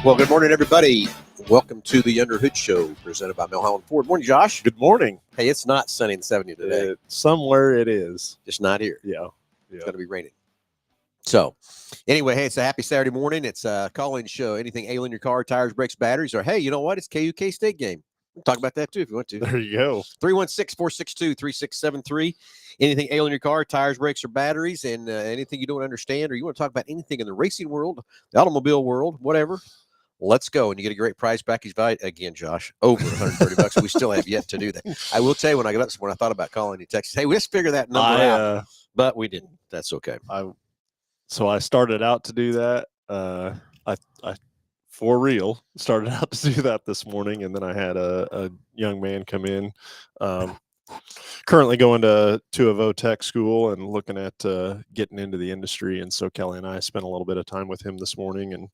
Well, good morning, everybody. Welcome to the Under Hood Show, presented by Milholland Ford. Morning, Josh. Good morning. Hey, it's not sunny and 70 today. Somewhere it is. Just not here. Yeah. It's going to be raining. So, anyway, hey, it's a happy Saturday morning. It's a call-in show. Anything ailing your car, tires, brakes, batteries, or hey, you know what? It's KU K-State game. We'll talk about that, too, if you want to. There you go. 316-462-3673. Anything ailing your car, tires, brakes, or batteries, and anything you don't understand, or you want to talk about anything in the racing world, the automobile world, whatever, let's go. And you get a great prize package value. Again, Josh, over $130. We still have yet to do that. I will tell you, when I got up this morning, I thought about calling you, text, hey, let's figure that number out. But we didn't. That's okay. So I started out to do that. I for real started out to do that this morning, and then I had a young man come in, currently going to a Votech school and looking at getting into the industry. And so Kelly and I spent a little bit of time with him this morning and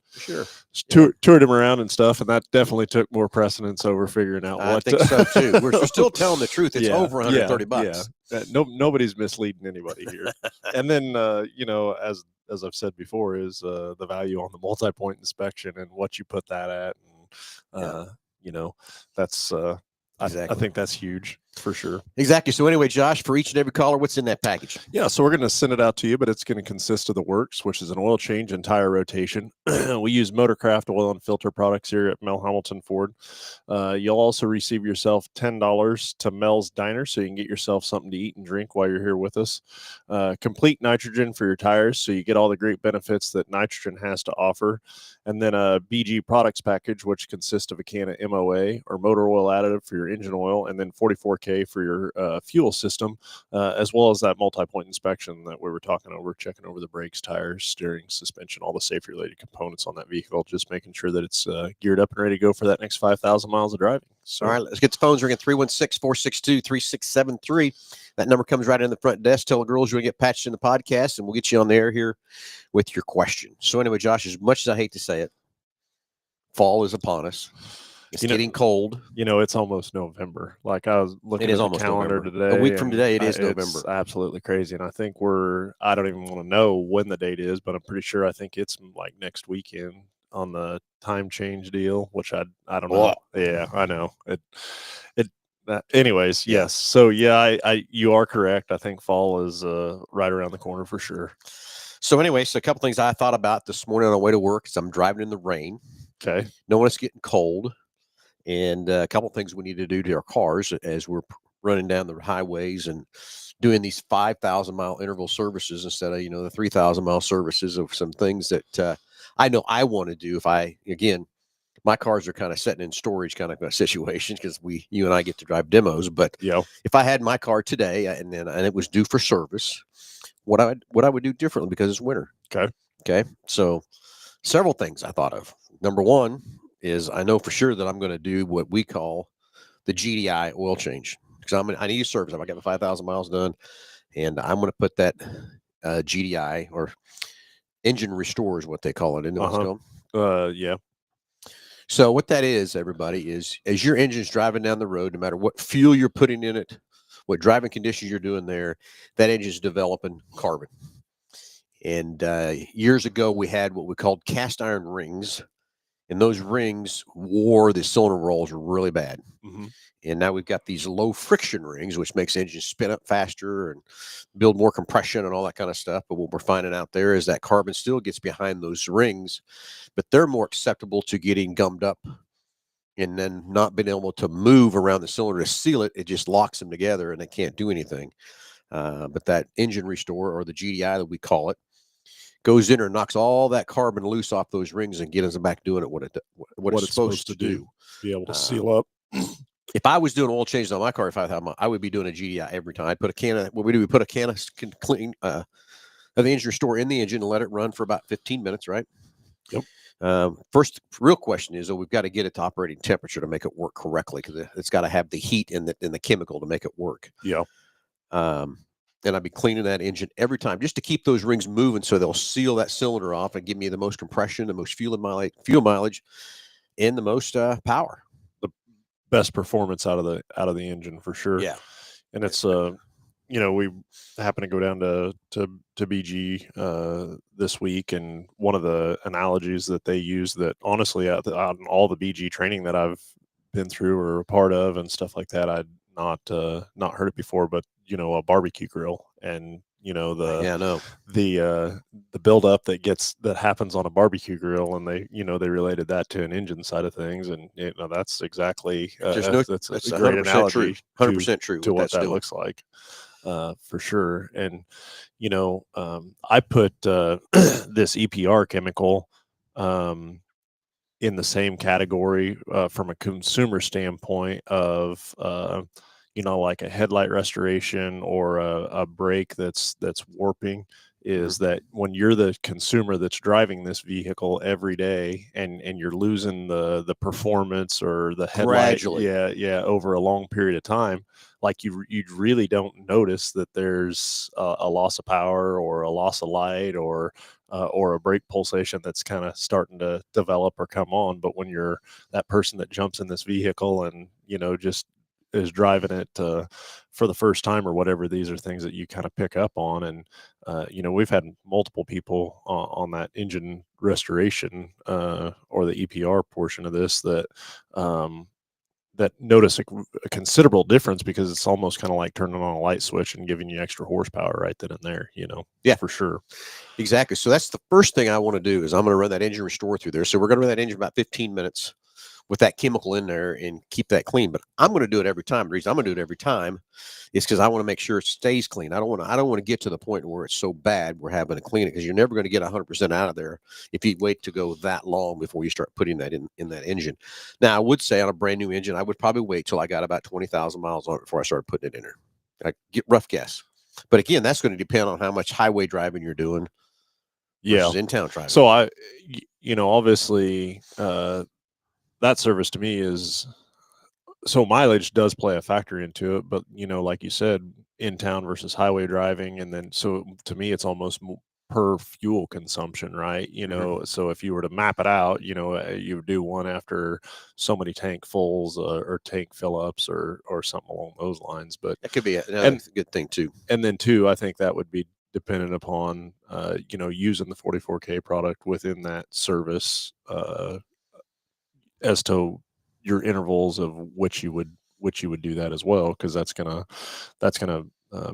toured him around and stuff. And that definitely took more precedence over figuring out what. I think so too. We're still telling the truth. It's over $130. Yeah. Nobody's misleading anybody here. And then, as I've said before, is the value on the multi-point inspection and what you put that at. And, that's exactly. I think that's huge for sure. Exactly. So anyway, Josh, for each and every caller, what's in that package? Yeah, so we're going to send it out to you, but it's going to consist of the works, which is an oil change and tire rotation. We use Motorcraft oil and filter products here at Mel Hamilton Ford. You'll also receive yourself $10 to Mel's Diner, so you can get yourself something to eat and drink while you're here with us. Complete nitrogen for your tires, so you get all the great benefits that nitrogen has to offer. And then a BG products package, which consists of a can of MOA or motor oil additive for your engine oil, and then 44K for your fuel system, as well as that multi-point inspection that we were talking over, checking over the brakes, tires, steering, suspension, all the safety-related components on that vehicle, just making sure that it's geared up and ready to go for that next 5,000 miles of driving. So, all right, let's get the phones ringing. 316-462-3673. That number comes right in the front desk. Tell the girls you're going to get patched in the podcast, and we'll get you on the air here with your question. So anyway, Josh, as much as I hate to say it, fall is upon us. It's getting cold. It's almost November. Like I was looking at the calendar today. A week from today, it is November. It's absolutely crazy. And I think I don't even want to know when the date is, but I'm pretty sure I think it's like next weekend on the time change deal, which I don't know. Yeah, I know. Anyways, yes. So you are correct. I think fall is right around the corner for sure. So anyway, a couple things I thought about this morning on the way to work as I'm driving in the rain. Okay. Knowing it's getting cold. And a couple of things we need to do to our cars as we're running down the highways and doing these 5,000-mile interval services instead of, the 3,000-mile services of some things that I know I want to do. My cars are kind of sitting in storage kind of a situation because you and I get to drive demos. But if I had my car today and it was due for service, what I would do differently because it's winter. Okay. So several things I thought of. Number one is I know for sure that I'm going to do what we call the GDI oil change because I need a service. I got my 5,000 miles done, and I'm going to put that GDI or engine restore is what they call it. Isn't it what it's called? Yeah. So what that is, everybody, is as your engine's driving down the road, no matter what fuel you're putting in it, what driving conditions you're doing there, that engine's developing carbon. And years ago, we had what we called cast iron rings. And those rings wore the cylinder rolls really bad. Mm-hmm. And now we've got these low friction rings, which makes engines spin up faster and build more compression and all that kind of stuff. But what we're finding out there is that carbon still gets behind those rings, but they're more acceptable to getting gummed up and then not being able to move around the cylinder to seal it. It just locks them together and they can't do anything. But that engine restore, or the GDI that we call it, goes in and knocks all that carbon loose off those rings and gets them back doing it what it's supposed to do. Be able to seal up. If I was doing oil changes on my car, I would be doing a GDI every time. I'd put a can of what we do. We put a can of clean of the engine restore in the engine and let it run for about 15 minutes, right? Yep. First real question is, we've got to get it to operating temperature to make it work correctly because it's got to have the heat and the chemical to make it work. Yeah. And I'd be cleaning that engine every time just to keep those rings moving so they'll seal that cylinder off and give me the most compression, the most fuel mileage, and the most power. The best performance out of the engine for sure. Yeah. And it's we happened to go down to BG this week, and one of the analogies that they use that honestly, out on all the BG training that I've been through or a part of and stuff like that, I'd not heard it before, but a barbecue grill, and Yeah, no. the buildup that happens on a barbecue grill, and they related that to an engine side of things, and that's exactly that's That's a great 100% true. analogy 100% true to what what that's that doing. looks like, for sure. And I put this EPR chemical in the same category from a consumer standpoint of like a headlight restoration or a brake that's warping, is that when you're the consumer that's driving this vehicle every day, and you're losing the performance or the headlight, Gradually. yeah, over a long period of time, like you really don't notice that there's a loss of power or a loss of light or a brake pulsation that's kind of starting to develop or come on. But when you're that person that jumps in this vehicle and just is driving it for the first time or whatever, these are things that you kind of pick up on. And we've had multiple people on that engine restoration or the EPR portion of this that notice a considerable difference, because it's almost kind of like turning on a light switch and giving you extra horsepower right then and there, Yeah, for sure. exactly. So that's the first thing I want to do is I'm going to run that engine restore through there. So we're going to run that engine about 15 minutes with that chemical in there and keep that clean. But I'm going to do it every time. The reason I'm going to do it every time is because I want to make sure it stays clean. I don't want to get to the point where it's so bad we're having to clean it, because you're never going to get 100% out of there if you wait to go that long before you start putting that in that engine. Now, I would say on a brand new engine, I would probably wait till I got about 20,000 miles on it before I started putting it in there. I get rough guess. But again, that's going to depend on how much highway driving you're doing versus in-town driving. So obviously, that service to me is, so mileage does play a factor into it, but like you said, in town versus highway driving, and then so to me it's almost per fuel consumption, right? So if you were to map it out, you would do one after so many tank fulls or tank fill ups or something along those lines. But that could be another good thing too. And then two, I think that would be dependent upon using the 44K product within that service as to your intervals of which you would do that as well, because that's gonna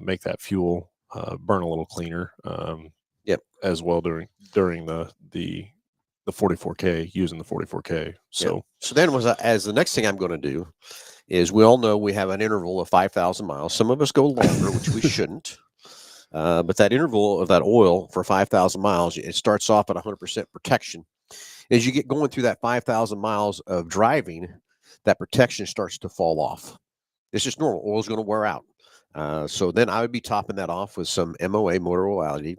make that fuel burn a little cleaner. Yep. As well during the 44K, using the 44K. So yep. So then as the next thing I'm going to do is, we all know we have an interval of 5,000 miles. Some of us go longer, which we shouldn't. But that interval of that oil for 5,000 miles, it starts off at 100% protection. As you get going through that 5,000 miles of driving, that protection starts to fall off. It's just normal. Oil is going to wear out. So then I would be topping that off with some MOA, motor oil additive.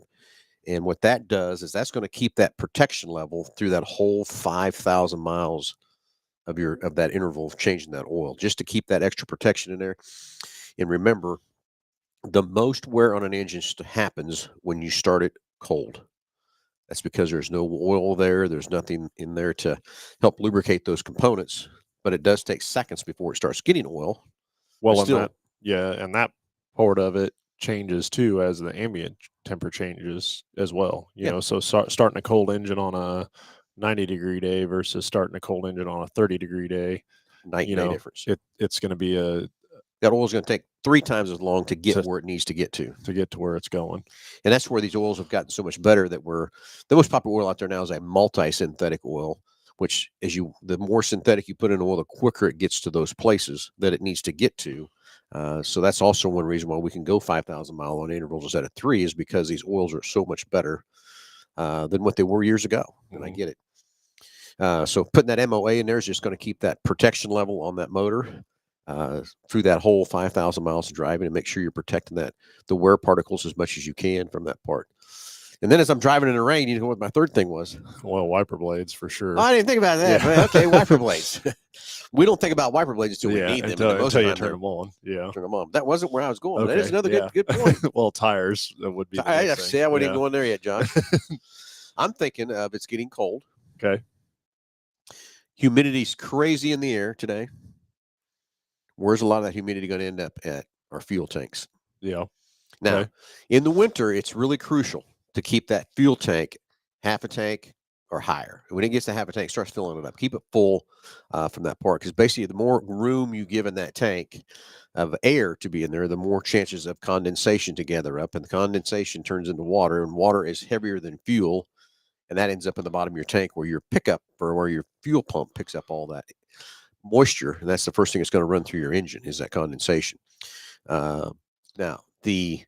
And what that does is that's going to keep that protection level through that whole 5,000 miles of that interval of changing that oil, just to keep that extra protection in there. And remember, the most wear on an engine happens when you start it cold. That's because there's no oil there. There's nothing in there to help lubricate those components. But it does take seconds before it starts getting oil. Well, and that part of it changes too as the ambient temperature changes as well. So starting a cold engine on a 90-degree day versus starting a cold engine on a 30-degree day, night and day difference. It's going to be that oil is going to take 3 times as long to get where it needs to get to where it's going. And that's where these oils have gotten so much better, that the most popular oil out there now is a multi-synthetic oil, which the more synthetic you put in oil, the quicker it gets to those places that it needs to get to. So that's also one reason why we can go 5,000 mile on intervals instead of 3, is because these oils are so much better than what they were years ago. And I get it. So putting that MOA in there is just going to keep that protection level on that motor through that whole 5,000 miles of driving, and make sure you're protecting the wear particles as much as you can from that part. And then as I'm driving in the rain, you know what my third thing was? Well, wiper blades for sure. Oh, I didn't think about that. Yeah. Okay, wiper blades. We don't think about wiper blades until we need them. Until you turn them on. Yeah. Turn them on. That wasn't where I was going. Okay. That is another good point. Well, tires would be. I wouldn't even go in there yet, John. I'm thinking of it's getting cold. Okay. Humidity's crazy in the air today. Where's a lot of that humidity going to end up at? Our fuel tanks. Yeah. Now, Okay. in the winter, it's really crucial to keep that fuel tank half a tank or higher. When it gets to half a tank, starts filling it up. Keep it full from that part, because basically, the more room you give in that tank of air to be in there, the more chances of condensation to gather up, and the condensation turns into water, and water is heavier than fuel, and that ends up in the bottom of your tank where your pickup or where your fuel pump picks up all that moisture, and that's the first thing that's going to run through your engine is that condensation. Uh, now, the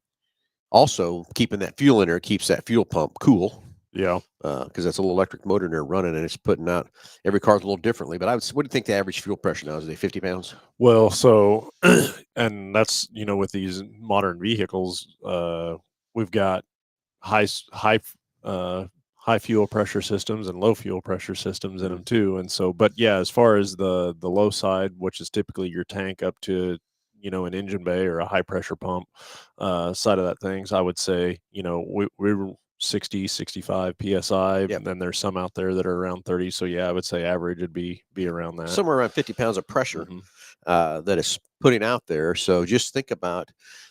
also keeping that fuel in there keeps that fuel pump cool, Yeah. because that's a little electric motor in there running, and it's putting out. Every car's a little differently, but what do you think the average fuel pressure now is? 50 pounds? Well, so, and that's, with these modern vehicles, we've got high, high, high fuel pressure systems and low fuel pressure systems in them too. And so, but yeah, as far as the low side, which is typically your tank up to, an engine bay or a high pressure pump, side of that things, I would say, we're 60, 65 PSI. Yep. And then there's some out there that are around 30. So yeah, I would say average would be around that. Somewhere around 50 pounds of pressure Mhm. that is putting out there. So just think about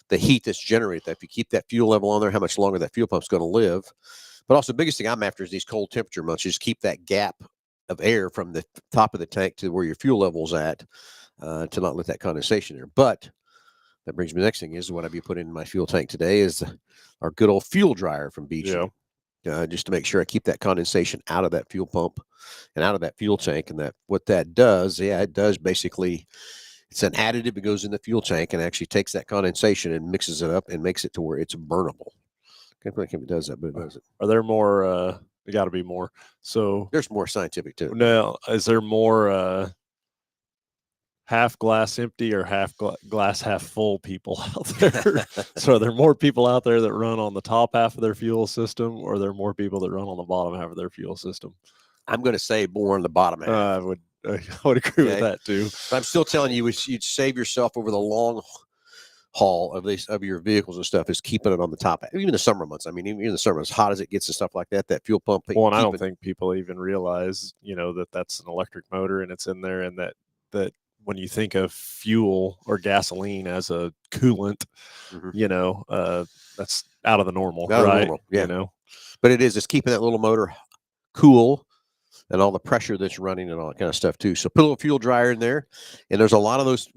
the heat that's generated. That if you keep that fuel level on there, how much longer that fuel pump's going to live. But also, the biggest thing I'm after is these cold temperature months. Just keep that gap of air from the top of the tank to where your fuel level's at, to not let that condensation there. But that brings me to the next thing is what I'd be putting in my fuel tank today is our good old fuel dryer from BG. Yeah. Just to make sure I keep that condensation out of that fuel pump and out of that fuel tank. And that what that does, it does basically, it's an additive that goes in the fuel tank and actually takes that condensation and mixes it up and makes it to where it's burnable. I can't think if it does that, but it does it. Are there more? There got to be more. So There's more scientific too. now, is there more half glass empty or half glass half full people out there? So are there more people out there that run on the top half of their fuel system, or are there more people that run on the bottom half of their fuel system? I'm going to say more on the bottom half. I would agree with that too. But I'm still telling you, you'd save yourself over the long haul of your vehicles and stuff is keeping it on the top. Even the summer months. I mean, even in the summer, as hot as it gets and stuff like that, that fuel pump. Well, and I don't think people even realize, that that's an electric motor and it's in there, and that when you think of fuel or gasoline as a coolant, that's out of the normal, right? Yeah. But it is. It's keeping that little motor cool and all the pressure that's running and all that kind of stuff too. So put a little fuel dryer in there, and there's a lot of those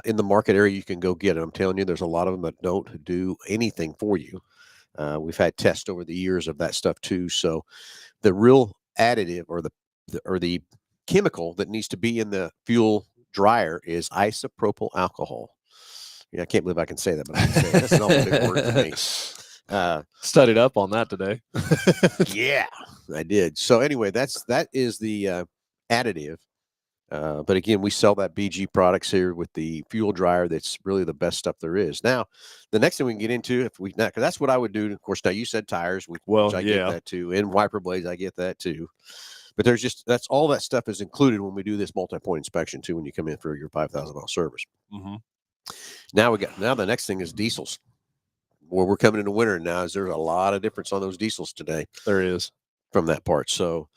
in the market area you can go get it. I'm telling you, there's a lot of them that don't do anything for you. We've had tests over the years of that stuff too. So the real additive or the chemical that needs to be in the fuel dryer is isopropyl alcohol. I can't believe I can say that, but I can say it. That's an awful big word for me. Studied up on that today. Yeah, I did. So anyway, that is the additive. But again, we sell that BG products here with the fuel dryer. That's really the best stuff there is. Now, the next thing we can get into, because that's what I would do. Of course, now you said tires, which I get that too, and wiper blades, I get that too. But that's all that stuff is included when we do this multi-point inspection too. When you come in for your 5,000 mile service. Mm-hmm. Now the next thing is diesels. Where we're coming into winter now, is there's a lot of difference on those diesels today. There is from that part. So,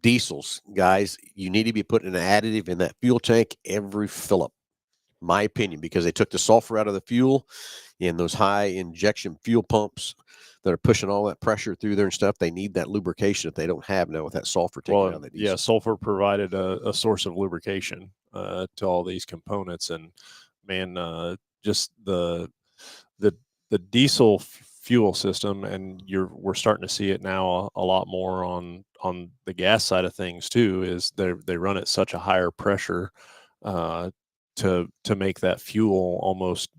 diesels, guys, you need to be putting an additive in that fuel tank every fill up. My opinion, because they took the sulfur out of the fuel in those high injection fuel pumps that are pushing all that pressure through there and stuff. They need that lubrication that they don't have now with that sulfur taken out of that diesel. Yeah, sulfur provided a source of lubrication to all these components, and man, just the diesel fuel system, and we're starting to see it now a lot more on the gas side of things too. Is they run at such a higher pressure to make that fuel almost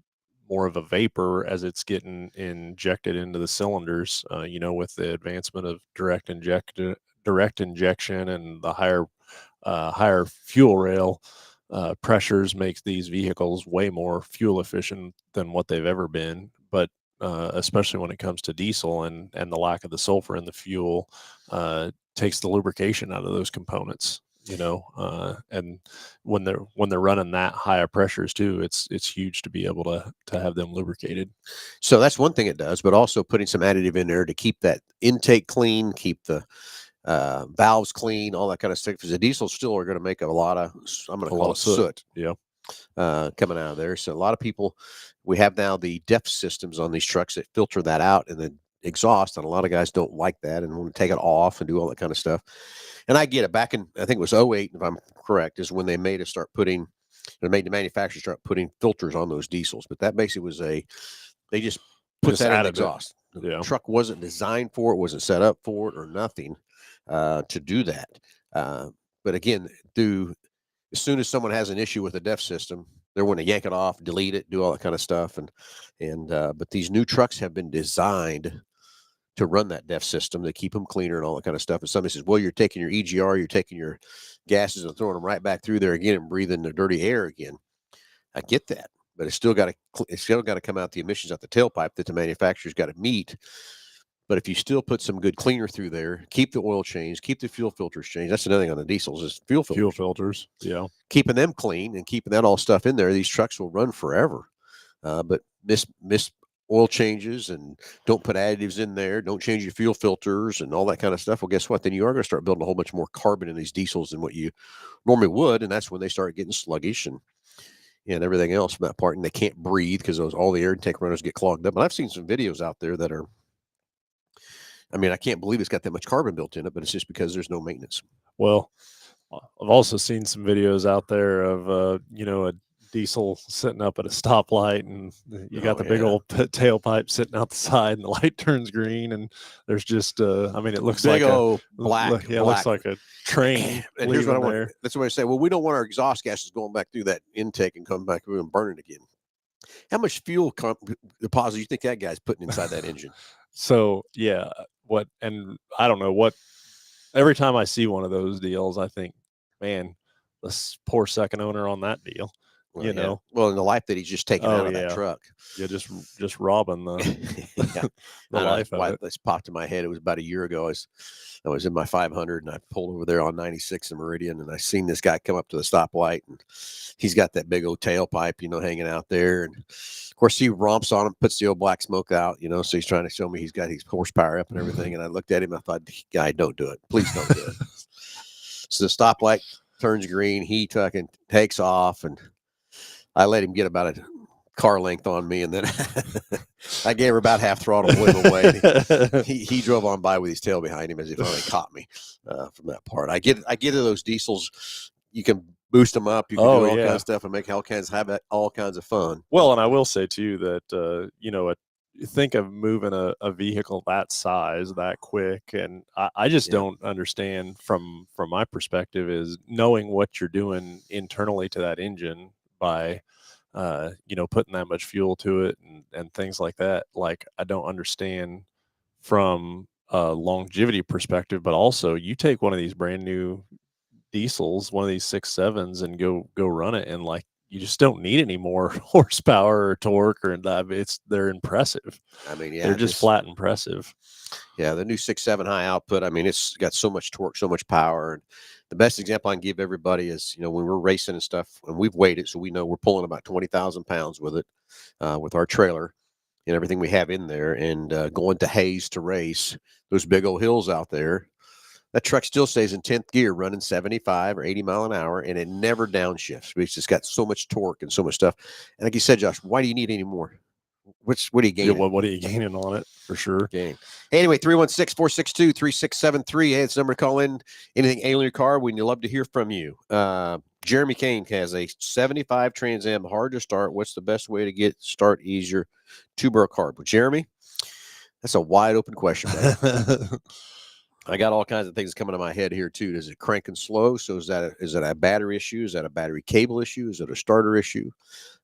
more of a vapor as it's getting injected into the cylinders. With the advancement of direct injection and the higher fuel rail pressures makes these vehicles way more fuel efficient than what they've ever been. But especially when it comes to diesel and the lack of the sulfur in the fuel takes the lubrication out of those components. And when they're running that higher pressures too, it's huge to be able to have them lubricated. So that's one thing it does, but also putting some additive in there to keep that intake clean, keep the valves clean, all that kind of stuff. Because the diesel still are going to make a lot of, I'm going to call it soot. Yeah. coming out of there. So a lot of people, we have now the DEF systems on these trucks that filter that out and then exhaust, and a lot of guys don't like that and want to take it off and do all that kind of stuff. And I get it. Back in, I think it was '08, if I'm correct, is when they made us start putting, they made the manufacturers start putting filters on those diesels. But that basically was they just put Just that in the added it. exhaust. The Yeah. truck wasn't designed for it, wasn't set up for it, or nothing to do that. But again, as soon as someone has an issue with the DEF system, they're going to yank it off, delete it, do all that kind of stuff. But these new trucks have been designed to run that DEF system, to keep them cleaner and all that kind of stuff. And somebody says, well, you're taking your EGR, you're taking your gases and throwing them right back through there again and breathing the dirty air again. I get that, but it's still got to come out the emissions out the tailpipe that the manufacturer's got to meet. But if you still put some good cleaner through there, keep the oil change, keep the fuel filters changed. That's another thing on the diesels is fuel filters. Fuel filters. Yeah. Keeping them clean and keeping that all stuff in there, these trucks will run forever. But miss oil changes and don't put additives in there, don't change your fuel filters and all that kind of stuff. Well, guess what? Then you are going to start building a whole bunch more carbon in these diesels than what you normally would. And that's when they start getting sluggish and everything else from that part. And they can't breathe because all the air intake runners get clogged up. And I've seen some videos out there that are, I mean, I can't believe it's got that much carbon built in it, but it's just because there's no maintenance. Well, I've also seen some videos out there of, a diesel sitting up at a stoplight, and you got the big old tailpipe sitting out the side, and the light turns green, and there's just, it looks big like old black. It looks like a train. And here's what I want. That's what I say. Well, we don't want our exhaust gases going back through that intake and coming back through and burning again. How much fuel deposit do you think that guy's putting inside that engine? So yeah, and I don't know what. Every time I see one of those deals, I think, man, this poor second owner on that deal. Well, well, in the life that he's just taken out of that truck. Yeah, just robbing the, the life of it. This popped in my head. It was about a year ago. I was in my 500 and I pulled over there on 96 in Meridian, and I seen this guy come up to the stoplight, and he's got that big old tailpipe, hanging out there. And of course he romps on him, puts the old black smoke out, so he's trying to show me he's got his horsepower up and everything. And I looked at him, I thought, guy, don't do it. Please don't do it. So the stoplight turns green. He fucking takes off, and I let him get about a car length on me, and then I gave her about half throttle, blew him away. He drove on by with his tail behind him as he finally caught me from that part. I get to those diesels. You can boost them up. You can do all kinds of stuff and make all kinds of fun. Well, and I will say too that think of moving a vehicle that size that quick, and I just don't understand from my perspective is knowing what you're doing internally to that engine by putting that much fuel to it and things like that. Like, I don't understand from a longevity perspective, but also you take one of these brand new diesels, one of these 6.7s, and go run it, and like, you just don't need any more horsepower or torque or that. They're impressive. I mean, they're just flat impressive. Yeah, the new 6.7 high output. I mean, it's got so much torque, so much power. And the best example I can give everybody is, when we're racing and stuff, and we've weighed it, so we know we're pulling about 20,000 pounds with it, with our trailer and everything we have in there, and going to Hayes to race those big old hills out there. That truck still stays in 10th gear, running 75 or 80 mile an hour, and it never downshifts. It's just got so much torque and so much stuff. And like you said, Josh, why do you need any more? What are you gaining? What are you gaining on it, for sure? Hey, anyway, 316-462-3673. Hey, it's the number to call in. Anything ailing your car, we'd love to hear from you. Jeremy Kane has a 75 Trans Am, hard to start. What's the best way to get start easier? 2-barrel carb. Well, Jeremy, that's a wide open question, man. I got all kinds of things coming to my head here too. Is it cranking slow? So is that a battery issue? Is that a battery cable issue? Is it a starter issue?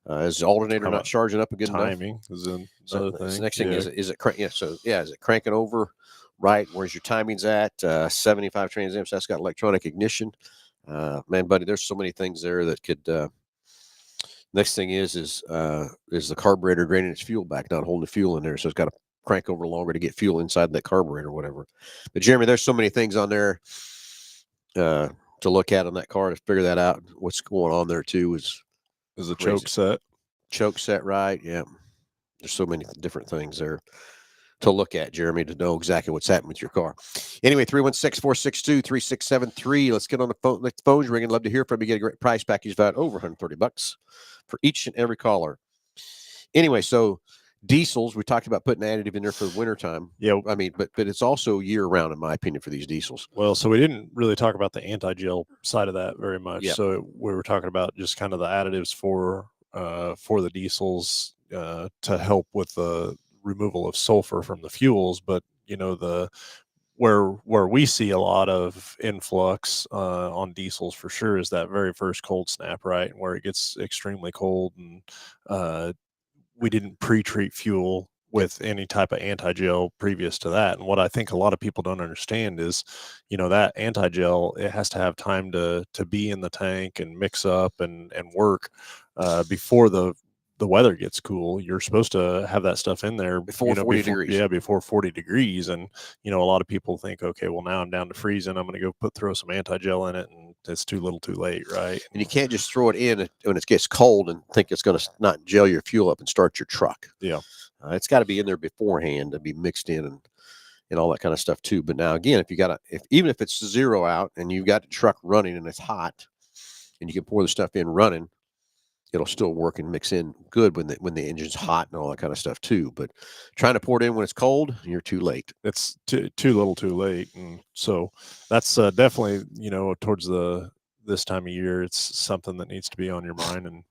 Is the alternator not charging up a good timing enough? Is another thing. The next thing is it is it cranking over right? Where's your timings at? 75 Trans Am, so that's got electronic ignition. Man, buddy, there's so many things there that could. Next thing is the carburetor draining its fuel back, not holding the fuel in there, so it's got to crank over longer to get fuel inside that carburetor or whatever. But Jeremy, there's so many things on there to look at on that car to figure that out. What's going on there too is a choke set. Choke set, right? Yeah. There's so many different things there. to look at, Jeremy, to know exactly what's happening with your car. Anyway, 316-462-3673. Let's get on the phone. Let the phone's ringing. Love to hear from you. Get a great price package valued over $130 for each and every caller. Anyway, so diesels, we talked about putting additive in there for the wintertime. Yeah. I mean, but it's also year round, in my opinion, for these diesels. Well, so we didn't really talk about the anti-gel side of that very much. Yeah. So we were talking about just kind of the additives for the diesels to help with the removal of sulfur from the fuels. But you know, where we see a lot of influx on diesels for sure is that very first cold snap, right? Where it gets extremely cold, and we didn't pre-treat fuel with any type of anti-gel previous to that. And what I think a lot of people don't understand is, you know, that anti-gel, it has to have time to be in the tank and mix up and work before the weather gets cool. You're supposed to have that stuff in there Before 40 degrees. Yeah, before 40 degrees. And you know, a lot of people think, okay, well, now I'm down to freezing, I'm going to go throw some anti-gel in it, and it's too little too late, right? And you can't just throw it in when it gets cold and think it's going to not gel your fuel up and start your truck. Yeah. It's got to be in there beforehand to be mixed in and all that kind of stuff too. But now again, even if it's 0 out and you've got the truck running and it's hot and you can pour the stuff in running, it'll still work and mix in good when the engine's hot and all that kind of stuff too. But trying to pour it in when it's cold, you're too late. It's too little too late. And so that's definitely, you know, towards this time of year, it's something that needs to be on your mind and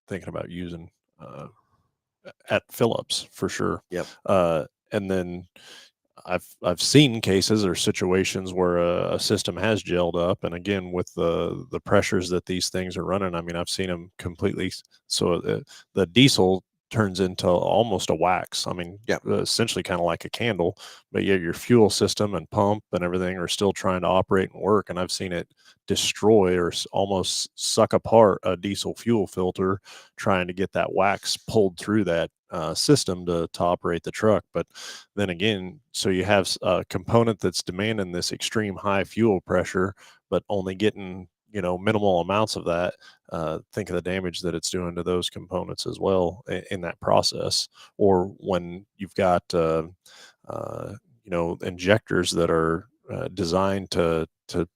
thinking about using at Phillips for sure. Yep. And then I've seen cases or situations where a system has gelled up, and again, with the pressures that these things are running, I mean, I've seen them completely. So the diesel turns into almost a wax. I mean, yeah, essentially kind of like a candle, but yet your fuel system and pump and everything are still trying to operate and work. And I've seen it destroy or almost suck apart a diesel fuel filter trying to get that wax pulled through that system to operate the truck. But then again, so you have a component that's demanding this extreme high fuel pressure, but only getting, you know, minimal amounts of that. Think of the damage that it's doing to those components as well in that process. Or when you've got you know, injectors that are designed to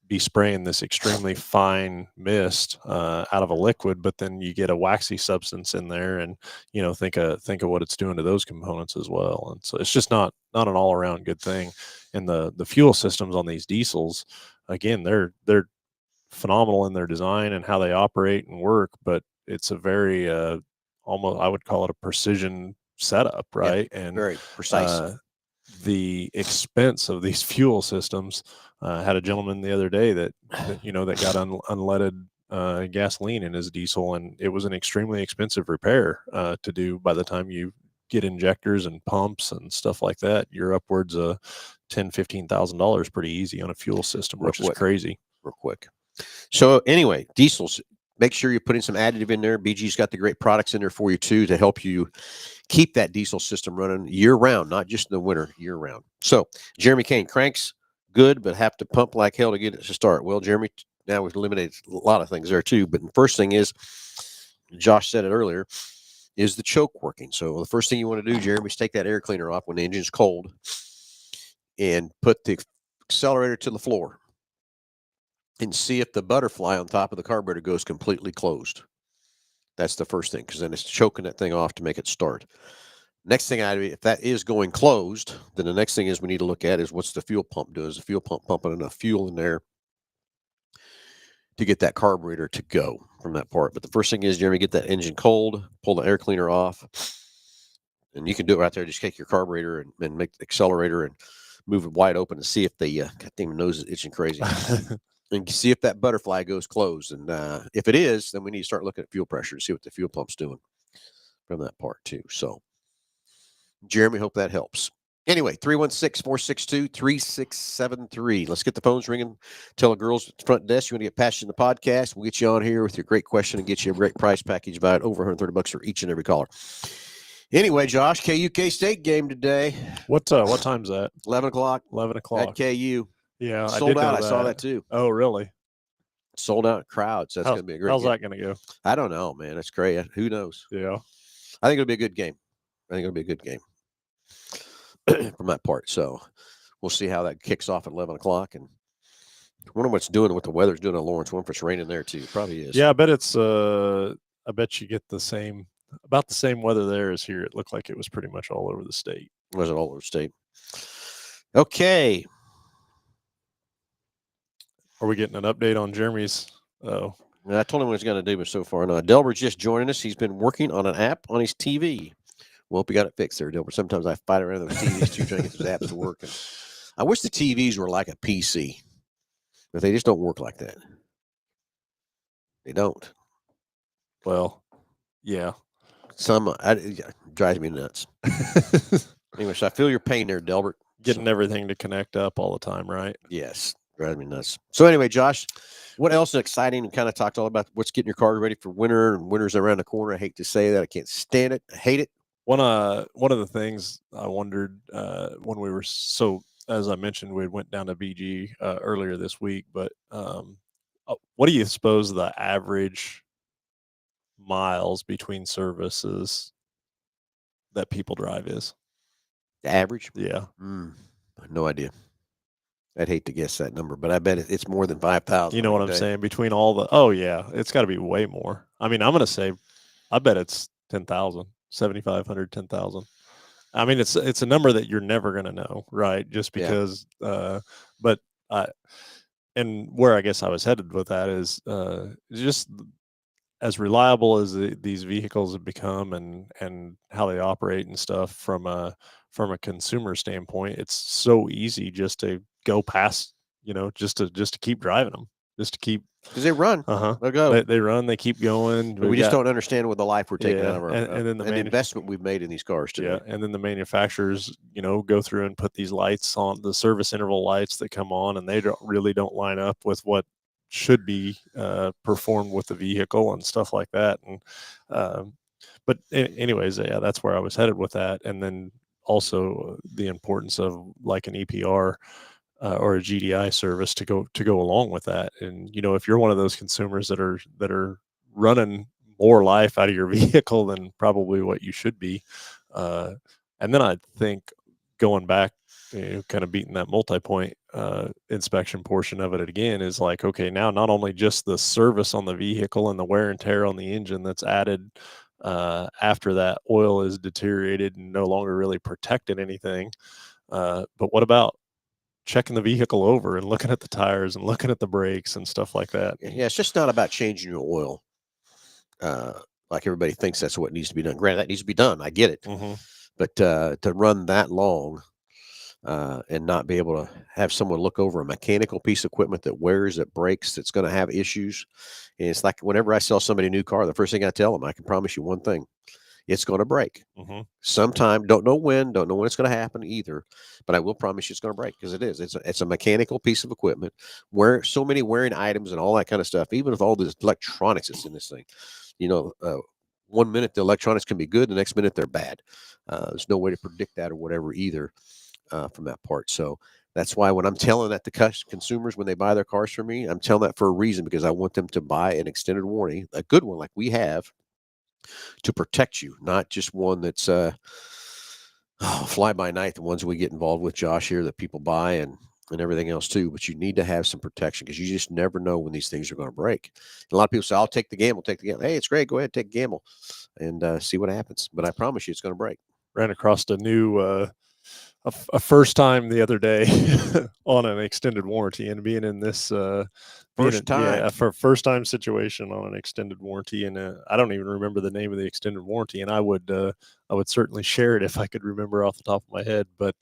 be spraying this extremely fine mist out of a liquid, but then you get a waxy substance in there, and you know, think of what it's doing to those components as well. And so it's just not an all around good thing. And the fuel systems on these diesels, again, they're phenomenal in their design and how they operate and work, but it's a very almost, I would call it a precision setup, right? Yeah, and very precise. The expense of these fuel systems. Had a gentleman the other day that you know, that got unleaded gasoline in his diesel, and it was an extremely expensive repair to do. By the time you get injectors and pumps and stuff like that, you're upwards of $10,000-$15,000 pretty easy on a fuel system, which is crazy. Real quick. So anyway, diesels, make sure you're putting some additive in there. BG's got the great products in there for you too to help you keep that diesel system running year round, not just in the winter, year round. So Jeremy Kane, cranks good, but have to pump like hell to get it to start. Well, Jeremy, now we've eliminated a lot of things there too. But the first thing is, Josh said it earlier, is the choke working. So the first thing you want to do, Jeremy, is take that air cleaner off when the engine's cold and put the accelerator to the floor and see if the butterfly on top of the carburetor goes completely closed. That's the first thing, because then it's choking that thing off to make it start. Next thing if that is going closed, then the next thing is we need to look at is what's the fuel pump doing? Is the fuel pump pumping enough fuel in there to get that carburetor to go from that part? But the first thing is, Jeremy, get that engine cold, pull the air cleaner off, and you can do it right there. Just take your carburetor and make the accelerator and move it wide open and see if the goddamn nose is itching crazy. And see if that butterfly goes closed. And if it is, then we need to start looking at fuel pressure to see what the fuel pump's doing from that part too. So, Jeremy, hope that helps. Anyway, 316-462-3673. Let's get the phones ringing. Tell the girls at the front desk you want to get past you in the podcast. We'll get you on here with your great question and get you a great price package valued over $130 for each and every caller. Anyway, Josh, KU State game today. What time's that? 11 o'clock. 11 o'clock. At KU. Yeah, sold out. I saw that too. Oh, really? Sold out crowds. So that's going to be a great How's game. that going to go? I don't know, man. It's great. Who knows? Yeah. I think it'll be a good game. from that part. So we'll see how that kicks off at 11 o'clock. And I wonder what's doing, what the weather's doing in Lawrence. I wonder if it's raining there too. Probably is. Yeah, I bet it's. I bet you get about the same weather there as here. It looked like it was pretty much all over the state. Was it all over the state? Okay. Are we getting an update on Jeremy's? Oh, And I told him what he's going to do, but so far not. Delbert's just joining us. He's been working on an app on his TV. Well, hope you got it fixed there, Delbert. Sometimes I fight around those TVs too, trying to get those apps to work. And I wish the TVs were like a PC, but they just don't work like that. They don't. well, yeah. It drives me nuts. Anyway, so I feel your pain there, Delbert. Getting everything to connect up all the time, right? Yes, drives me nuts. So anyway, Josh, what else is exciting? And kind of talked all about what's getting your car ready for winter, and winter's around the corner. I hate to say that. I can't stand it. I hate it. One of the things I wondered when we were as I mentioned, we went down to BG earlier this week. But what do you suppose the average miles between services that people drive is? The average? Yeah. No idea. I'd hate to guess that number, but I bet it's more than 5,000. You know what I'm saying? Between all the, oh yeah, it's got to be way more. I mean, I'm going to say, I bet it's 10,000, 7,500, 10,000. I mean, it's a number that you're never going to know, right? Just because, and where I guess I was headed with that is just as reliable as these vehicles have become and how they operate and stuff from a consumer standpoint, it's so easy just to go past, just to keep driving them, just to keep, because they run. They'll go. They run. They keep going. We just don't understand what the life we're taking out of our and then the investment we've made in these cars today. Yeah, and then the manufacturers, go through and put these lights on, the service interval lights that come on, and they don't line up with what should be performed with the vehicle and stuff like that. And but anyways, yeah, that's where I was headed with that. And then also the importance of like an EPR. Or a GDI service to go along with that. And if you're one of those consumers that are running more life out of your vehicle than probably what you should be, and then I think going back, kind of beating that multi-point inspection portion of it again is like, okay, now not only just the service on the vehicle and the wear and tear on the engine that's added after that oil is deteriorated and no longer really protected anything, but what about checking the vehicle over and looking at the tires and looking at the brakes and stuff like that? Yeah, it's just not about changing your oil. Like everybody thinks that's what needs to be done. Granted, that needs to be done. I get it. Mm-hmm. But to run that long and not be able to have someone look over a mechanical piece of equipment that wears, that breaks, that's going to have issues. And it's like whenever I sell somebody a new car, the first thing I tell them, I can promise you one thing. It's going to break sometime. Don't know when it's going to happen either, but I will promise you it's going to break because it is. It's a mechanical piece of equipment where so many wearing items and all that kind of stuff, even with all this electronics that's in this thing, 1 minute the electronics can be good. The next minute they're bad. There's no way to predict that or whatever either from that part. So that's why when I'm telling that to consumers, when they buy their cars from me, I'm telling that for a reason, because I want them to buy an extended warranty, a good one like we have, to protect you, not just one that's fly by night, the ones we get involved with, Josh, here, that people buy and everything else too. But you need to have some protection because you just never know when these things are going to break. And a lot of people say, I'll take the gamble, Hey, it's great. Go ahead, take a gamble and see what happens. But I promise you it's going to break. Ran across a new a first time the other day on an extended warranty, and being in this first time situation on an extended warranty, and I don't even remember the name of the extended warranty, and I would certainly share it if I could remember off the top of my head. But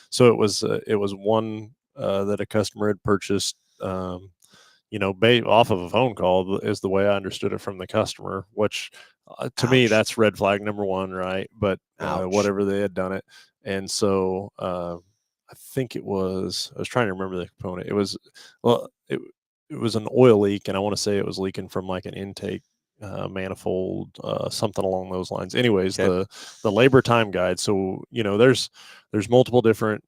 so it was one that a customer had purchased, off of a phone call, is the way I understood it from the customer, which to me that's red flag number one, right? But whatever, they had done it. And so I think I was trying to remember the component. It was an oil leak, and I want to say it was leaking from like an intake manifold, something along those lines. Anyways, the labor time guide. So, there's multiple different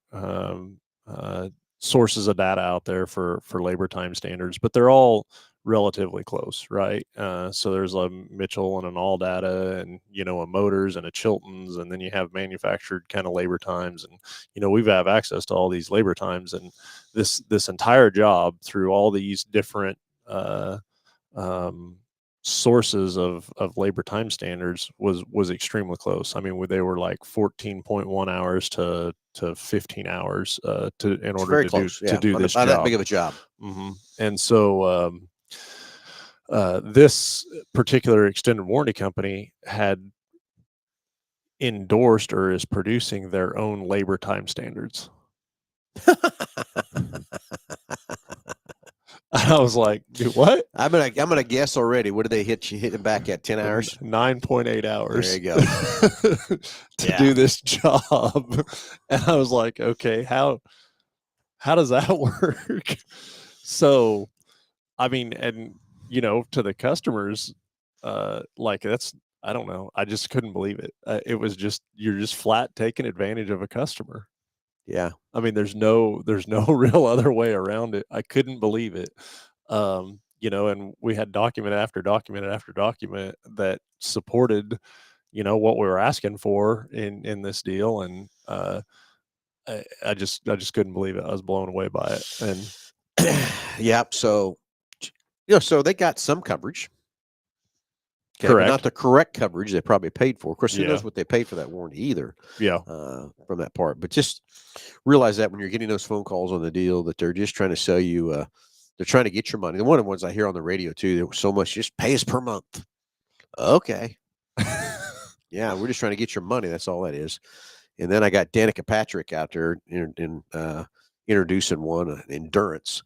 sources of data out there for labor time standards, but they're all relatively close, right? So there's a Mitchell and an ALLDATA, and a Motors and a Chilton's, and then you have manufactured kind of labor times, and we have access to all these labor times, and this entire job through all these different sources of labor time standards was extremely close. I mean, they were like 14.1 hours to 15 hours in It's order very to close. do On this that job. big of a job. And so this particular extended warranty company had endorsed or is producing their own labor time standards. I was like, dude, what? I'm gonna guess already. What did they hit him back at 10 hours? 9.8 hours. There you go. to do this job. And I was like, okay, how does that work? So, I mean, and to the customers, like that's, I don't know. I just couldn't believe it. It was just, you're just flat taking advantage of a customer. Yeah. I mean, there's no real other way around it. I couldn't believe it. And we had document after document after document that supported, what we were asking for in this deal. And, I just couldn't believe it. I was blown away by it. And Yep. So, so they got some coverage. Okay, correct. but not the correct coverage they probably paid for. Of course, who Yeah. knows what they paid for that warranty either. Yeah. From that part. But just realize that when you're getting those phone calls on the deal, that they're just trying to sell you. They're trying to get your money. And one of the ones I hear on the radio too, there was so much, just pay us per month. Okay. Yeah, we're just trying to get your money. That's all that is. And then I got Danica Patrick out there introducing one, Endurance.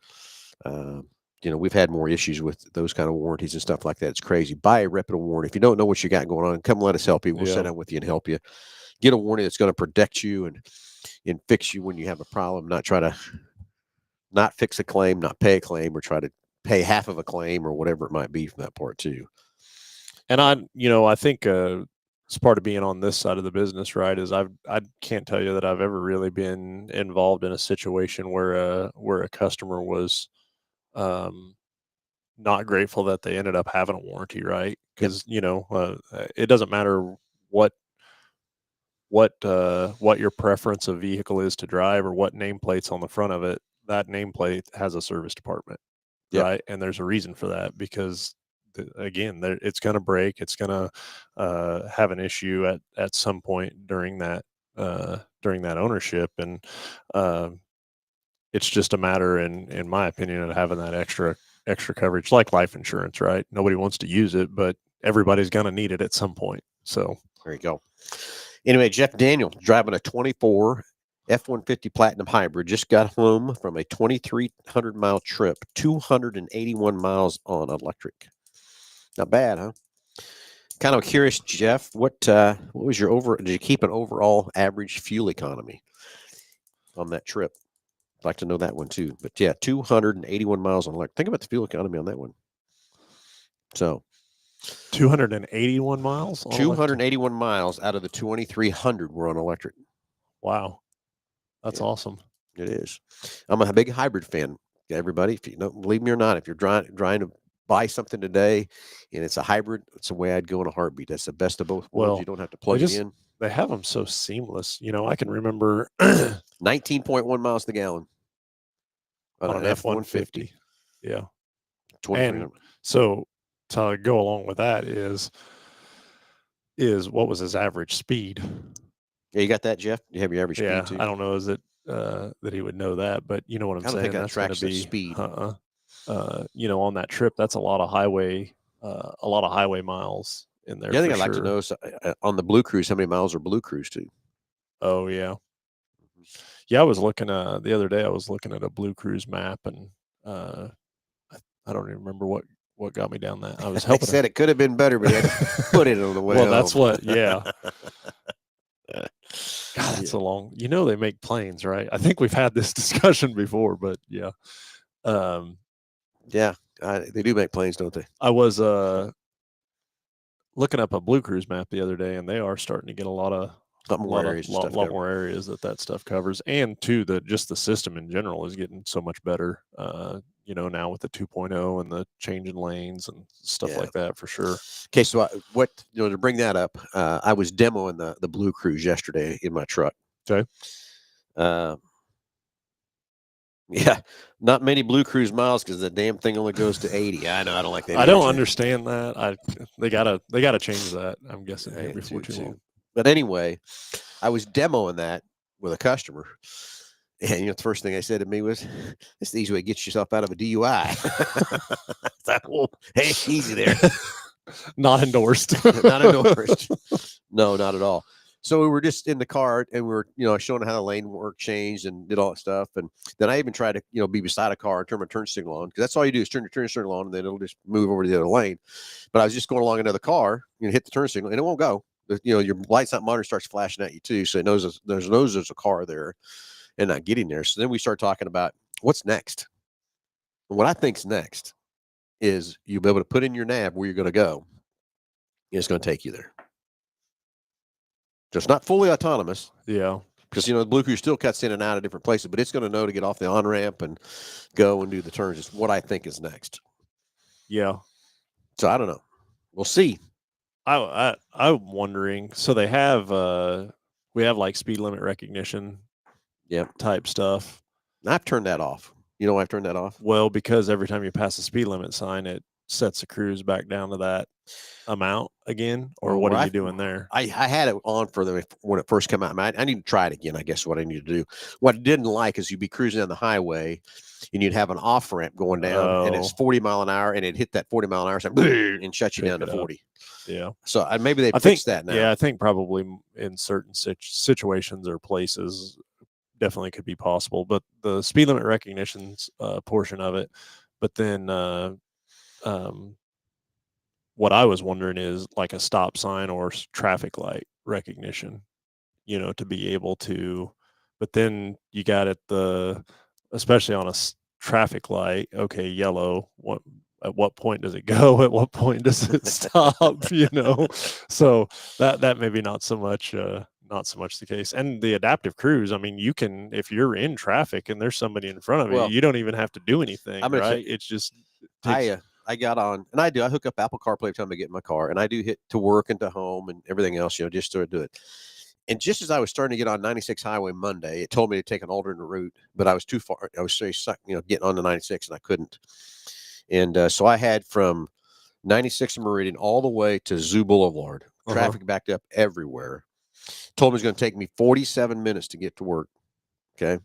We've had more issues with those kind of warranties and stuff like that. It's crazy. Buy a reputable warranty. If you don't know what you got going on, come let us help you. We'll sit down with you and help you. Get a warranty that's going to protect you and fix you when you have a problem. Not try to not fix a claim, not pay a claim, or try to pay half of a claim or whatever it might be from that part too. And I think it's part of being on this side of the business, right? Is I can't tell you that I've ever really been involved in a situation where a customer was not grateful that they ended up having a warranty, right? Because it doesn't matter what your preference of vehicle is to drive or what nameplate's on the front of it. That nameplate has a service department, right? And there's a reason for that, because again, it's going to break. It's going to have an issue at some point during that ownership, and it's just a matter, in my opinion, of having that extra coverage, like life insurance, right? Nobody wants to use it, but everybody's going to need it at some point. So there you go. Anyway, Jeff Daniel driving a 24 F-150 Platinum Hybrid, just got home from a 2,300-mile trip, 281 miles on electric. Not bad, huh? Kind of curious, Jeff, what was your did you keep an overall average fuel economy on that trip? I'd like to know that one too. But yeah, 281 miles on electric. Think about the fuel economy on that one. So 281 miles? 281 miles out of the 2,300 were on electric. Wow. That's awesome. It is. I'm a big hybrid fan. Everybody, if you don't believe me or not, if you're trying to buy something today and it's a hybrid, it's the way I'd go in a heartbeat. That's the best of both worlds. Well, you don't have to plug it in. They have them so seamless. I can remember 19.1 miles to the gallon on an F-150. Yeah. 2,300. So to go along with that is what was his average speed? Yeah, you got that, Jeff? You have your average speed too? I don't know. Is it that he would know that, but you know what I'm saying? I don't think that's going to be speed. On that trip, that's a lot of highway miles in there. The other thing I'd like to know is on the Blue Cruise, how many miles are Blue Cruise to? Oh yeah. Yeah, I was looking the other day. I was looking at a Blue Cruise map, and I don't even remember what got me down that. I was helping. They said it could have been better, but they had to put it on the way. Well, that's what. Yeah. God, that's a long. They make planes, right? I think we've had this discussion before, but yeah. Yeah, they do make planes, don't they? I was looking up a Blue Cruise map the other day, and they are starting to get a lot more areas that stuff covers, and too, just the system in general is getting so much better. now with the 2.0 and the change in lanes and stuff Yeah. like that, for sure. Okay, so to bring that up, I was demoing the Blue Cruise yesterday in my truck. Okay. Yeah, not many Blue Cruise miles because the damn thing only goes to 80. I know, I don't like that. I don't either, understand that. They gotta change that, I'm guessing, Jay. here I before do too long. But anyway, I was demoing that with a customer. And the first thing they said to me was, "It's the easy way to get yourself out of a DUI." Well, hey, easy there. Not endorsed. Not endorsed. No, not at all. So we were just in the car and we were, showing how the lane work changed and did all that stuff. And then I even tried to, be beside a car and turn my turn signal on, because that's all you do is turn your turn signal on and then it'll just move over to the other lane. But I was just going along another car, hit the turn signal and it won't go. Your lights out monitor starts flashing at you too. So it knows there's a car there and not getting there. So then we start talking about what's next. And what I think's next is you'll be able to put in your nav where you're going to go. And it's going to take you there. Just not fully autonomous. Yeah. Because, the Blue Cruise still cuts in and out of different places, but it's going to know to get off the on-ramp and go and do the turns. It's what I think is next. Yeah. So I don't know. We'll see. I'm wondering. So they have we have like speed limit recognition type stuff. I've turned that off. You know why I've turned that off? Well, because every time you pass a speed limit sign, it sets the cruise back down to that amount again. Or what are you doing there? I had it on for them when it first came out. I need to try it again, I guess, what I need to do. What I didn't like is you'd be cruising down the highway and you'd have an off ramp going down and it's 40 mile an hour and it hit that 40 mile an hour and shut you down to 40. Yeah. So maybe they fixed that now. Yeah, I think probably in certain situations or places definitely could be possible, but the speed limit recognition's portion of it. But then what I was wondering is like a stop sign or traffic light recognition, to be able to, but then you got it, especially on a traffic light, okay, yellow, at what point does it go? At what point does it stop? So that maybe not so much the case. And the adaptive cruise, I mean, you can, if you're in traffic and there's somebody in front of you, you don't even have to do anything, right? It's just I got on, and I hook up Apple CarPlay every time I get in my car, and I do hit to work and to home and everything else, just to do it. And just as I was starting to get on 96 Highway Monday, it told me to take an alternate route, but I was too far. I was so stuck, getting on the 96, and I couldn't. And so I had from 96 Meridian all the way to Zoo Boulevard. Traffic backed up everywhere. Told me it was going to take me 47 minutes to get to work. Okay.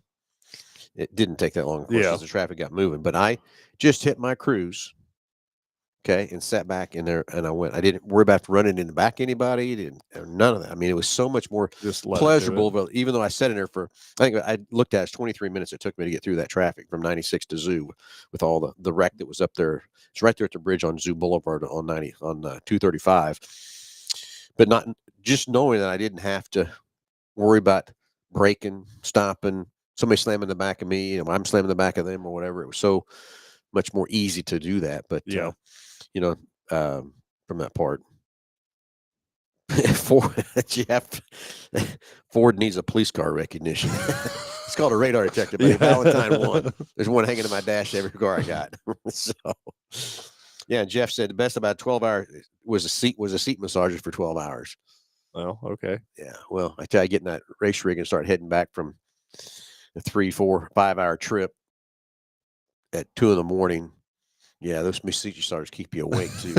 It didn't take that long, of course, as the traffic got moving. But I just hit my cruise. Okay, and sat back in there, and I went. I didn't worry about running in the back of anybody. None of that. I mean, it was so much more pleasurable. But even though I sat in there for, I think I looked at it, 23 minutes it took me to get through that traffic from 96 to Zoo, with all the wreck that was up there. It's right there at the bridge on Zoo Boulevard on 235. But not just knowing that I didn't have to worry about braking, stopping, somebody slamming the back of me, I'm slamming the back of them or whatever. It was so much more easy to do that. But from that part. Ford needs a police car recognition. It's called a radar detector, but Valentine 1. There's one hanging in my dash every car I got. So, yeah, Jeff said the best about 12 hours was a seat massager for 12 hours. Oh, okay. Yeah, well, I tell you, getting that race rig and start heading back from a 3, 4, 5 hour trip at 2 a.m. Yeah, those massager keep you awake too.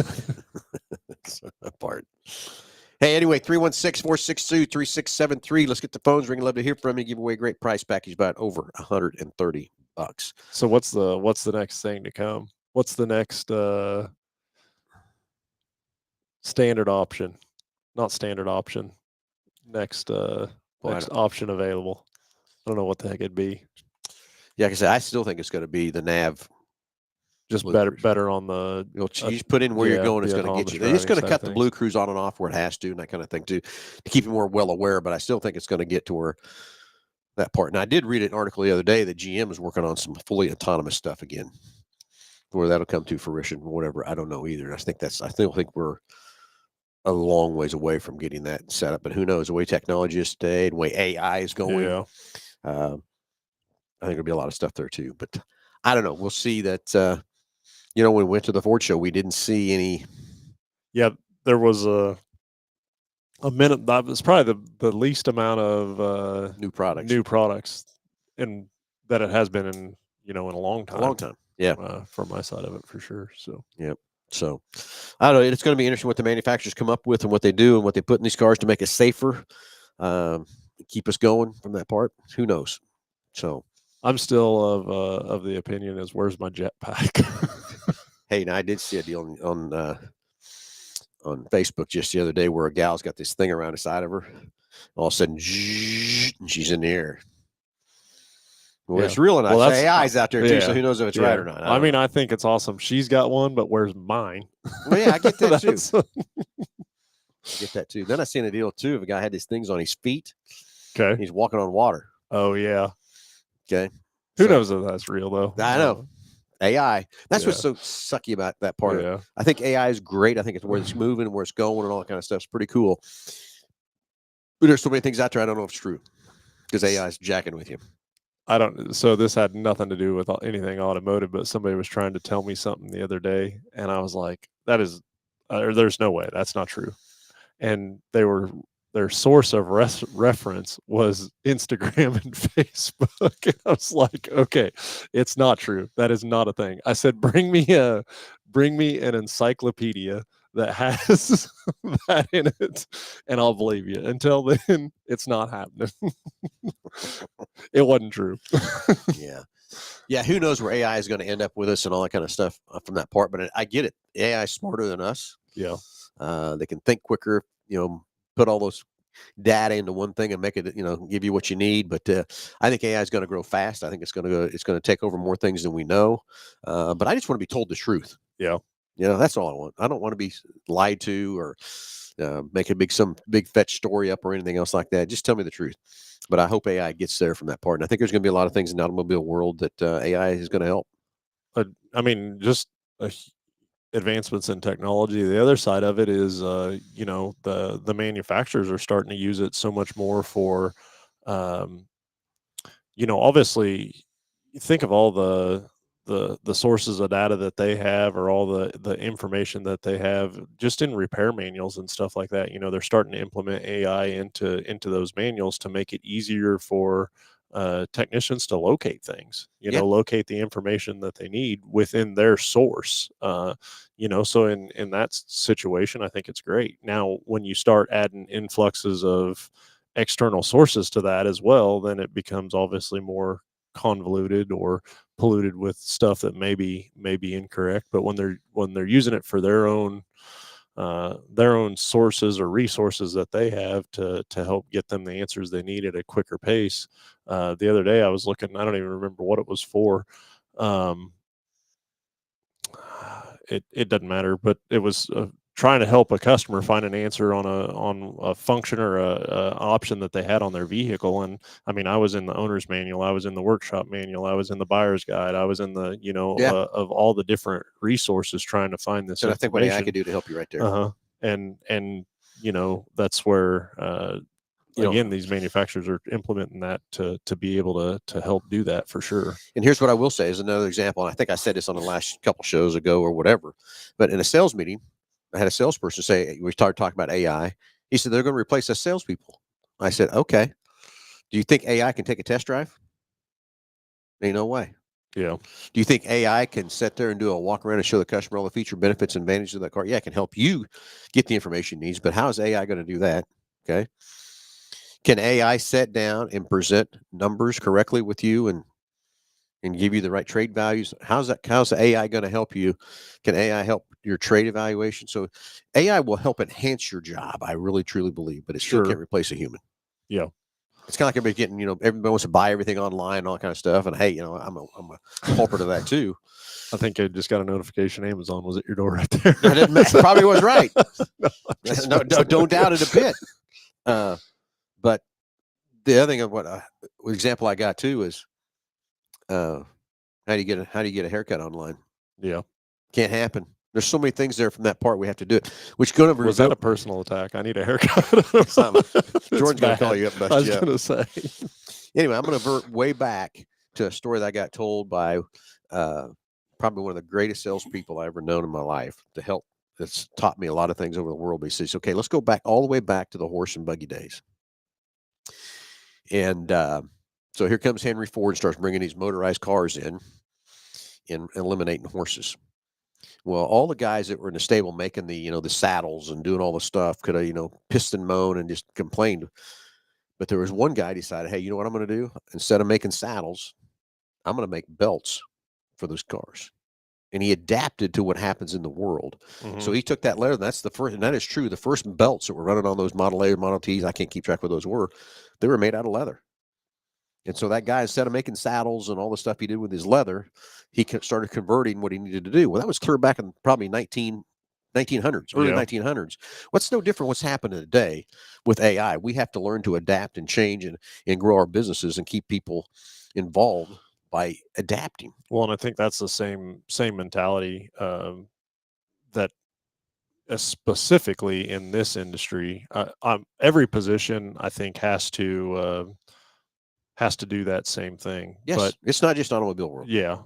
That part. Hey, anyway, 316-462-3673. Let's get the phones ringing. Love to hear from you. Give away a great price package, about over $130. So what's the next thing to come? What's the next standard option? Not standard option. Next option available. I don't know what the heck it'd be. Yeah, like I said, I still think it's going to be the nav. Just better on the. You just put in where you're going. It's going to get you. It's going to cut the Blue Cruise on and off where it has to, and that kind of thing too, to keep you more well aware. But I still think it's going to get to where that part. And I did read an article the other day that GM is working on some fully autonomous stuff again. Where that'll come to fruition, whatever, I don't know either. I still think we're a long ways away from getting that set up. But who knows? The way technology is today, and the way AI is going, I think there'll be a lot of stuff there too. But I don't know. We'll see that. When we went to the Ford show, we didn't see any. Yeah, there was a minute that was probably the least amount of New products. new products in that it has been in in a long time. A long time. Yeah. From my side of it for sure. So Yep. So I don't know. It's going to be interesting what the manufacturers come up with and what they do and what they put in these cars to make it safer, keep us going from that part. Who knows? So I'm still of the opinion is where's my jetpack? hey, now I did see a deal on Facebook just the other day where a gal's got this thing around the side of her. All of a sudden, and she's in the air. Well, Yeah. it's real or not. Well, So AI's out there too, so yeah. who knows if it's right or not. I mean, I think it's awesome. She's got one, but where's mine? Well, yeah, I get that too. That's- I get that too. Then I seen a deal too of a guy had these things on his feet. Okay. He's walking on water. Oh yeah. Okay. Who So, knows if that's real though? I know. AI. That's what's Yeah. so sucky about that part of it. Yeah. I think AI is great. I think it's where it's moving, where it's going, and all that kind of stuff. It's pretty cool. But there's so many things out there I don't know if it's true because AI is jacking with you. I don't. So this had nothing to do with anything automotive, but somebody was trying to tell me something the other day, and I was like, "That is, there's no way that's not true." And their source of reference was Instagram and Facebook. And I was like, "Okay, it's not true. That is not a thing." I said, "Bring me an encyclopedia that has that in it, and I'll believe you." Until then, it's not happening. It wasn't true. Yeah. Yeah. Who knows where AI is going to end up with us and all that kind of stuff from that part. But I get it. AI is smarter than us. Yeah. They can think quicker, put all those data into one thing and make it, give you what you need. But I think AI is going to grow fast. I think it's going to take over more things than we know. But I just want to be told the truth. Yeah. That's all I want. I don't want to be lied to or make some big fetch story up or anything else like that. Just tell me the truth. But I hope AI gets there from that part. And I think there's going to be a lot of things in the automobile world that AI is going to help. I mean, just advancements in technology. The other side of it is, the manufacturers are starting to use it so much more for, obviously, think of all the sources of data that they have, or all the information that they have just in repair manuals and stuff like that. They're starting to implement AI into those manuals to make it easier for technicians to locate things, locate the information that they need within their source. So in that situation, I think it's great. Now, when you start adding influxes of external sources to that as well, then it becomes obviously more convoluted or polluted with stuff that may be incorrect. But when they're using it for their own sources or resources that they have to help get them the answers they need at a quicker pace. The other day I was looking, I don't even remember what it was for. It doesn't matter, but it was trying to help a customer find an answer on a function or a option that they had on their vehicle. And I mean, I was in the owner's manual, I was in the workshop manual, I was in the buyer's guide, I was in the of all the different resources trying to find this. So I think what AI could do to help you right there. And that's where again, these manufacturers are implementing that to be able to help do that for sure. And here's what I will say is another example. And I think I said this on the last couple shows ago or whatever, but in a sales meeting, I had a salesperson say, we started talking about AI. He said, they're going to replace us salespeople. I said, okay. Do you think AI can take a test drive? Ain't no way. Yeah. Do you think AI can sit there and do a walk around and show the customer all the feature benefits and advantages of that car? Yeah, it can help you get the information it needs, but how is AI going to do that? Okay. Can AI sit down and present numbers correctly with you and give you the right trade values? How's the AI going to help you? Can AI help your trade evaluation? So AI will help enhance your job. I really, truly believe, but it still can't replace a human. Yeah. It's kind of like everybody getting, everybody wants to buy everything online and all that kind of stuff. And hey, I'm a culprit of that too. I think I just got a notification. Amazon was at your door right there. Probably was right. No, don't doubt it a bit. But the other thing of what example I got too is, how do you get a haircut online? Yeah, can't happen. There's so many things there from that part we have to do it. Which was that a personal attack? I need a haircut. Jordan's gonna call you up. I was gonna say. Anyway, I'm gonna vert way back to a story that I got told by probably one of the greatest salespeople I ever known in my life to help. That's taught me a lot of things over the world. But he says, okay, let's go back all the way back to the horse and buggy days. And so here comes Henry Ford and starts bringing these motorized cars in and eliminating horses. Well, all the guys that were in the stable making the saddles and doing all the stuff could have, piston moan and just complained. But there was one guy decided, hey, you know what I'm going to do? Instead of making saddles, I'm going to make belts for those cars. And he adapted to what happens in the world. Mm-hmm. So he took that leather. And that's the first, and that is true. The first belts that were running on those Model A, Model Ts, I can't keep track of what those were. They were made out of leather. And so that guy, instead of making saddles and all the stuff he did with his leather, he started converting what he needed to do. Well, that was clear back in probably 1900s, early 1900s. What's no different what's happening today with AI? We have to learn to adapt and change and grow our businesses and keep people involved by adapting. Well, and I think that's the same mentality that specifically in this industry, every position I think has to do that same thing. Yes, but it's not just automobile world. Yeah.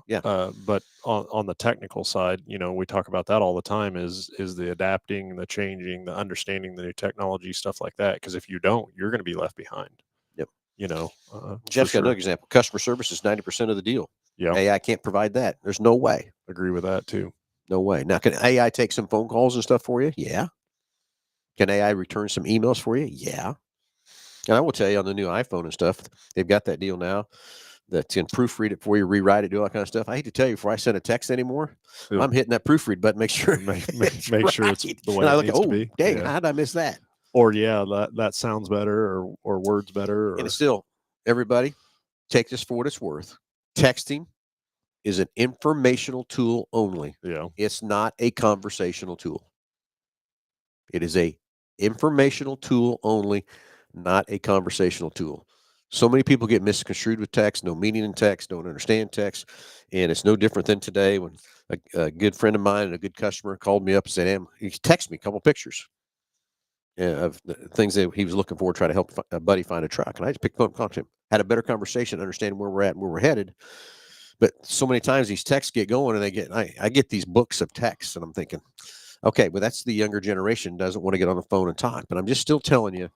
But on the technical side, we talk about that all the time is the adapting, the changing, the understanding the new technology, stuff like that. Because if you don't, you're going to be left behind. Yep. Jeff's got another example. Customer service is 90% of the deal. Yeah. AI can't provide that. There's no way. Agree with that too. No way. Now, can AI take some phone calls and stuff for you? Yeah. Can AI return some emails for you? Yeah. And I will tell you on the new iPhone and stuff, they've got that deal now that can proofread it for you, rewrite it, do all that kind of stuff. I hate to tell you, before I send a text anymore, Yeah. I'm hitting that proofread button, make sure make it's sure it's right. the way And I it look needs at, to be. dang, Yeah. how did I miss that? Or that sounds better or words better. And it's still, everybody, take this for what it's worth. Texting is an informational tool only. Yeah. It's not a conversational tool. It is a informational tool only, not a conversational tool. So many people get misconstrued with text, no meaning in text, don't understand text. And it's no different than today when a good friend of mine and a good customer called me up and said, he texted me a couple pictures of the things that he was looking for, trying to help a buddy find a truck. And I just picked the phone and talked to him, had a better conversation, understanding where we're at and where we're headed. But so many times these texts get going and I get these books of texts and I'm thinking, okay, well, that's the younger generation doesn't want to get on the phone and talk. But I'm just still telling you,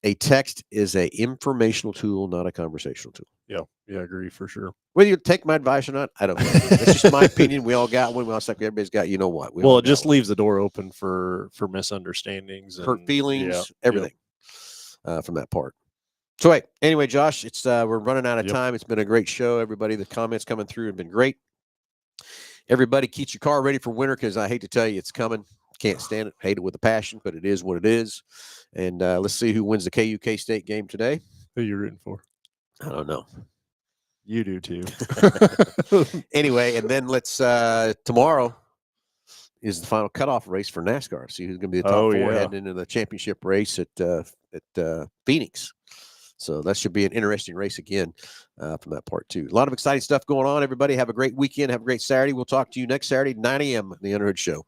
a text is a informational tool, not a conversational tool. Yeah, I agree for sure. Whether you take my advice or not, I don't know. It's just my opinion. We all got one. We all suck. Everybody's got, what? Well, it just leaves the door open for misunderstandings, hurt feelings, yeah, everything from that part. So anyway, Josh, it's we're running out of time. It's been a great show. Everybody, the comments coming through have been great. Everybody, keep your car ready for winter because I hate to tell you, it's coming. Can't stand it. Hate it with a passion, but it is what it is. And let's see who wins the KU K-State game today. Who you rooting for? I don't know. You do too. Anyway, and then let's tomorrow is the final cutoff race for NASCAR. See who's going to be the top four heading into the championship race at Phoenix. So that should be an interesting race again from that part too. A lot of exciting stuff going on. Everybody have a great weekend. Have a great Saturday. We'll talk to you next Saturday, 9 a.m. The Underhood Show.